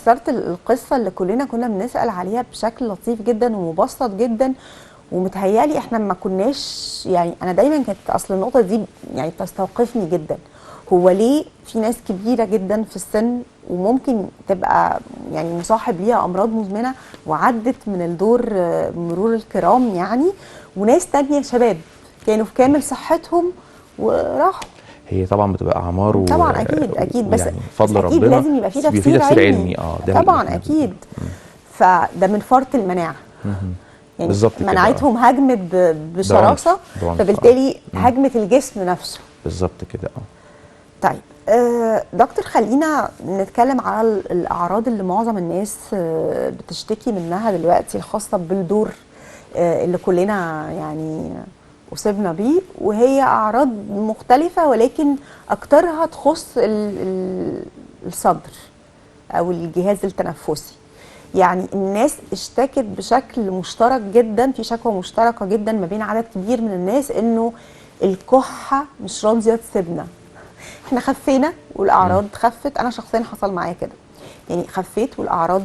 اخترت القصة اللي كلنا كنا بنسأل عليها بشكل لطيف جدا ومبسط جدا، ومتهيألي احنا ما كناش، يعني انا دايما كانت اصل النقطة دي يعني بتستوقفني جدا. هو ليه في ناس كبيرة جدا في السن وممكن تبقى يعني مصاحب ليها امراض مزمنة وعدت من الدور مرور الكرام يعني، وناس تانية شباب كانوا في كامل صحتهم وراحوا؟ هي طبعا بتبقى اعمار طبعا اكيد بس ويعني فضل اكيد ربنا، لازم يبقى في بس بيبقى في تفسير تفسير علمي. علمي. ده اللي طبعا احنا اكيد. فده من فرط المناعه، يعني بالظبط كده. مناعتهم هجمت ده عنف، بشراسه، ده عنف. فبالتالي هجمت الجسم نفسه. بالظبط كده. طيب دكتور، خلينا نتكلم على الاعراض اللي معظم الناس بتشتكي منها دلوقتي، الخاصه بالدور اللي كلنا يعني أصبنا بيه، وهي أعراض مختلفة ولكن أكترها تخص الصدر أو الجهاز التنفسي. يعني الناس اشتكت بشكل مشترك جدا، في شكوى مشتركة جدا ما بين عدد كبير من الناس، إنه الكحة مش راضية تسيبنا. احنا خفينا والأعراض خفت، أنا شخصيا حصل معايا كده، يعني خفيت والاعراض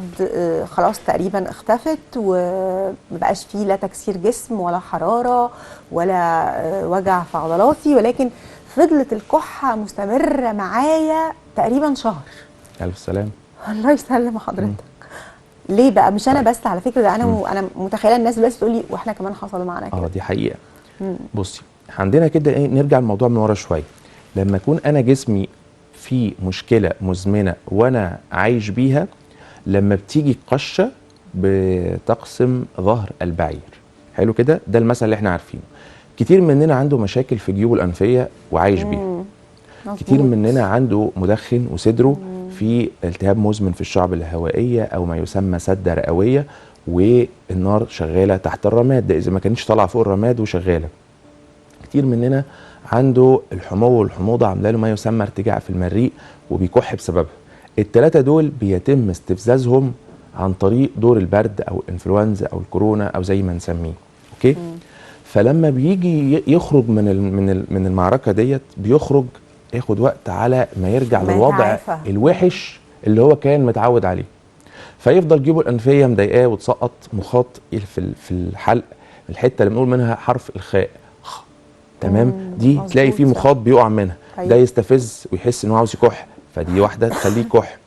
خلاص تقريبا اختفت، ومبقاش فيه لا تكسير جسم ولا حراره ولا وجع في عضلاتي، ولكن فضلت الكحه مستمره معايا تقريبا شهر. الف سلام. الله يسلم حضرتك. ليه بقى؟ مش انا طيب. بس على فكره، ده انا متخيله الناس بس تقول لي واحنا كمان حصل معانا كده. دي حقيقه. بصي، عندنا كده ايه، نرجع الموضوع من ورا شويه. لما اكون انا جسمي في مشكله مزمنه وانا عايش بيها، لما بتيجي قشه بتقسم ظهر البعير. حلو كده، ده المثل اللي احنا عارفينه. كتير مننا عنده مشاكل في جيوبه الانفيه وعايش بيها. كتير مننا عنده مدخن وصدره في التهاب مزمن في الشعب الهوائيه او ما يسمى سده رئويه، والنار شغاله تحت الرماد، ده اذا ما كانتش طالعه فوق الرماد وشغاله. كتير مننا عنده الحمو والحموضه عامله له ما يسمى ارتجاع في المريء وبيكح بسببها. الثلاثه دول بيتم استفزازهم عن طريق دور البرد او الانفلونزا او الكورونا او زي ما نسميه. اوكي. فلما بيجي يخرج من المعركه ديت، بيخرج ياخد وقت على ما يرجع للوضع الوحش اللي هو كان متعود عليه. فيفضل جيبه الانفيه مضايقاه وتسقط مخاط في الحلق، الحته اللي بنقول منها حرف الخاء. تمام. دي تلاقي فيه مخاط بيقع منها. ده يستفز ويحس انه عاوز يكح، فدي واحده تخليه يكح.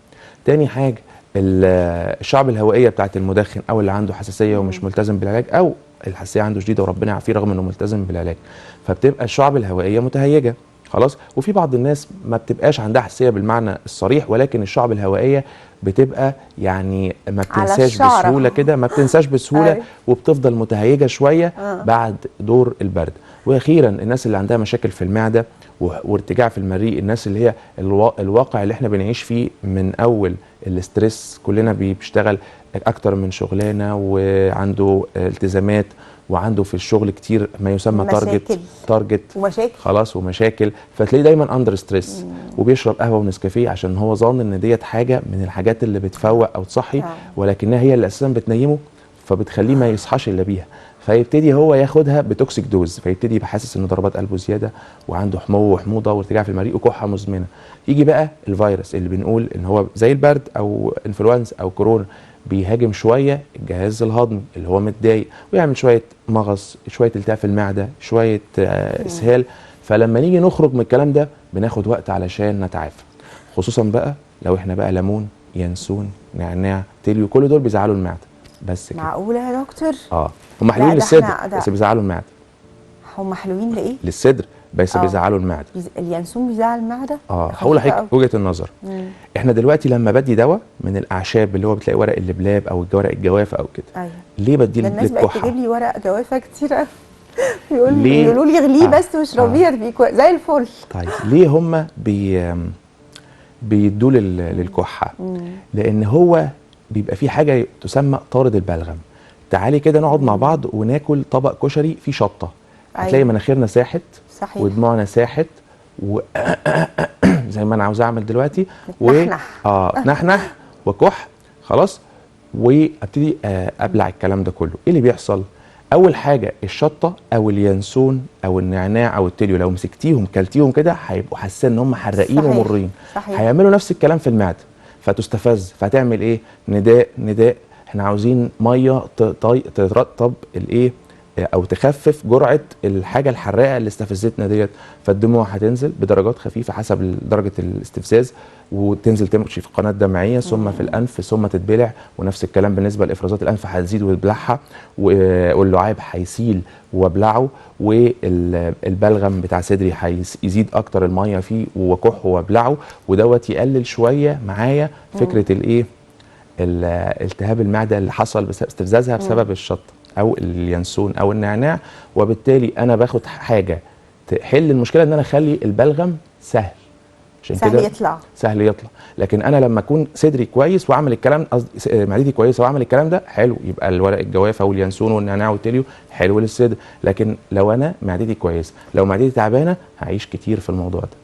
تاني حاجه، الشعب الهوائيه بتاعت المدخن او اللي عنده حساسيه ومش ملتزم بالعلاج، او الحساسيه عنده شديده وربنا يعافيه رغم انه ملتزم بالعلاج، فبتبقى الشعب الهوائيه متهيجه خلاص. وفي بعض الناس ما بتبقاش عندها حساسيه بالمعنى الصريح، ولكن الشعب الهوائيه بتبقى يعني ما بتنساش بسهوله كده، ما بتنساش بسهوله وبتفضل متهيجه شويه بعد دور البرد. واخيرا الناس اللي عندها مشاكل في المعده وارتجاع في المريء، الناس اللي هي الواقع اللي احنا بنعيش فيه من اول الاسترس، كلنا بيشتغل اكتر من شغلانه وعنده التزامات وعنده في الشغل كتير ما يسمى تارجت ومشاكل خلاص ومشاكل، فتلاقيه دايما اندر ستريس وبيشرب قهوه ونسكافيه عشان هو ظان ان ديت حاجه من الحاجات اللي بتفوق او تصحي، ولكنها هي اللي اساسا بتنيمه، فبتخليه ما يصحاش الا بيها. فيبتدي هو ياخدها بتوكسيك دوز، فيبتدي يبقى حاسس ان ضربات قلبه زياده وعنده حمو وحموضه وارتجاع في المريء وكحه مزمنه. يجي بقى الفيروس اللي بنقول ان هو زي البرد او انفلونزا او كورونا، بيهاجم شويه الجهاز الهضمي اللي هو متضايق ويعمل شويه مغص، شويه التهاب في المعده، شويه اسهال. فلما نيجي نخرج من الكلام ده بناخد وقت علشان نتعافى، خصوصا بقى لو احنا بقى ليمون، ينسون، نعناع، تليو، كل دول بيزعلوا المعده. بس كده. معقوله يا دكتور؟ هم حلوين للصدر بس بيزعلوا المعده. هم حلوين لايه؟ للصدر بس بيزعلوا المعده. اليانسون بيزعل المعده؟ هقول لحضرتك وجهه النظر. احنا دلوقتي لما بدي دواء من الاعشاب اللي هو بتلاقي ورق اللبلاب او ورق الجوافه او كده، ليه بدي للكحه؟ الناس بقت تجيب لي ورق جوافه كتير قوي، يقولوا لي اغليه بس واشربيه هتبقي زي الفل. طيب ليه هم بيدوا للكحه؟ لان هو بيبقى فيه حاجه تسمى طارد البلغم. تعالي كده نقعد مع بعض وناكل طبق كشري فيه شطه، هتلاقي مناخيرنا ساحت ودموعنا ساحت زي ما انا عاوز اعمل دلوقتي نحنح وكح خلاص، وابتدي ابلع الكلام ده كله. ايه اللي بيحصل؟ اول حاجه الشطه او اليانسون او النعناع او التليو لو مسكتيهم كلتيهم كده هيبقوا حاسين ان هم حراقين ومرين، هيعملوا نفس الكلام في المعده، فتستفز، فهتعمل ايه؟ نداء نداء، احنا عاوزين ميه ترطب الايه او تخفف جرعه الحاجه الحراقه اللي استفزتنا ديت. فالدموع هتنزل بدرجات خفيفه حسب درجه الاستفزاز، وتنزل تمشي في القناه الدمعيه ثم في الانف ثم تتبلع، ونفس الكلام بالنسبه لافرازات الانف هتزيد وتبلعها، واللعاب هيسيل وابلعه، والبلغم بتاع صدري هيزيد اكتر الميه فيه وكح وابلعه، ودوت يقلل شويه معايا فكره الايه التهاب المعده اللي حصل بسبب استفزازها بسبب الشطه او اليانسون او النعناع. وبالتالي انا باخد حاجه تحل المشكله ان انا اخلي البلغم سهل، عشان سهل يطلع، سهل يطلع. لكن انا لما اكون صدري كويس واعمل الكلام، قصدي معدتي كويسه واعمل الكلام ده حلو، يبقى الورق الجوافه واليانسون والنعناع والتليو حلو للصدر. لكن لو انا معدتي كويسه، لو معدتي تعبانه هعيش كتير في الموضوع ده،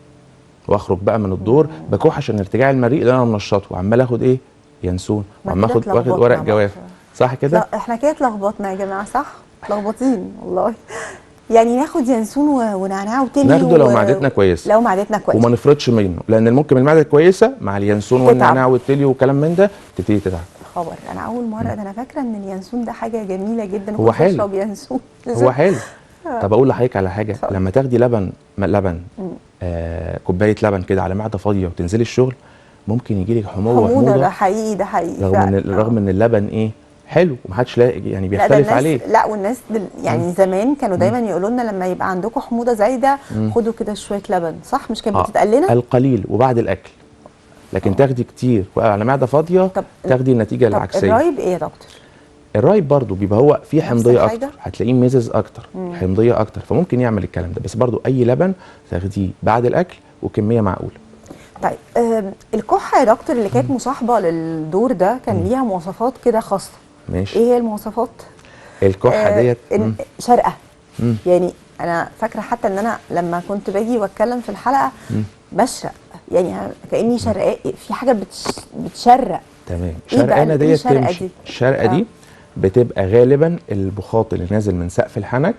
واخرج بقى من الدور بكح عشان ارتجاع المريء اللي انا منشطه، وعمال اخد ايه؟ يانسون، وعمال واخد ورق جوافه. صح كده؟ لا احنا كده اتلخبطنا يا جماعه، صح؟ متلخبطين والله. يعني ناخد ينسون ونعناع وتلي ناخده لو معدتنا كويسه، لو معدتنا كويسه، وما نفرطش منه، لان ممكن المعده كويسه مع اليانسون والنعناع والتلي والكلام من ده تبتدي تتعب. خبر، انا اول مره ده انا فاكره ان اليانسون ده حاجه جميله جدا، هو حلو، اشرب ينسون هو حلو. طب اقول لحضرتك على حاجه، لما تاخدي لبن كوبايه لبن كده على معده فاضيه وتنزلي الشغل، ممكن يجي لك حموضه. ده حقيقي، ده حقيقي رغم ان اللبن ايه حلو ومحدش يعني بيختلف عليه. لا والناس يعني زمان كانوا دايما يقولوا لنا لما يبقى عندكم حموضه زايده خدوا كده شويه لبن، صح؟ مش كانت بتتقال لنا؟ القليل وبعد الاكل، لكن تاخدي كتير على معده فاضيه تاخدي النتيجه العكسيه. الرايب ايه يا دكتور؟ الرايب برضو بيبقى هو فيه حمضيه اكتر، هتلاقيه ميزز اكتر، حمضيه اكتر، فممكن يعمل الكلام ده. بس برضو اي لبن تاخديه بعد الاكل وكميه معقوله. طيب الكحه يا دكتور اللي كانت مصاحبه للدور ده كان ليها مواصفات كده خاصه. ماشي. ايه هي المواصفات؟ الكحه ديت شرقه. يعني انا فاكره حتى ان انا لما كنت باجي واتكلم في الحلقه بشرق، يعني كاني شرقاء، في حاجه بتشرق. تمام. شرقانه ديت تمشي. الشرقه دي بتبقى غالبا البخاط اللي نازل من سقف الحنك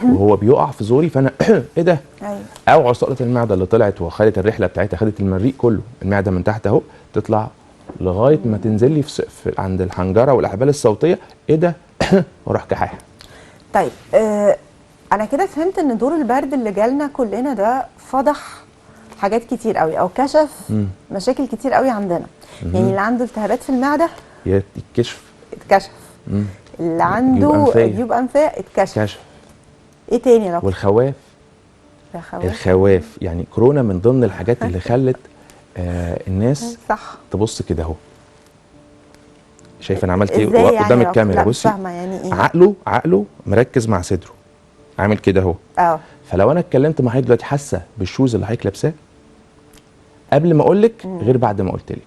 وهو بيقع في زوري، فانا ايه ده؟ أيوة. او عصاره المعده اللي طلعت وخدت الرحله بتاعتها، خدت المريء كله، المعده من تحت اهو تطلع لغايه ما تنزل لي في عند الحنجره والاحبال الصوتيه، ايه ده؟ واروح كحاحه. طيب انا كده فهمت ان دور البرد اللي جالنا كلنا ده فضح حاجات كتير قوي، او كشف مشاكل كتير قوي عندنا. يعني اللي عنده التهابات في المعده يتكشف، اتكشف. اللي عنده جيوب انفيه اتكشف. ايه تاني يا دكتور؟ والخواف. الخواف يعني كورونا من ضمن الحاجات اللي خلت الناس صح تبص كده اهو. شايف انا عملت ايه قدام يعني الكاميرا؟ بصي يعني إيه؟ عقله مركز مع صدره، عامل كده اهو. فلو انا اتكلمت مع حضرتك دلوقتي حاسه بالشوز اللي حضرتك لابساه قبل ما اقول لك غير بعد ما قلت لك.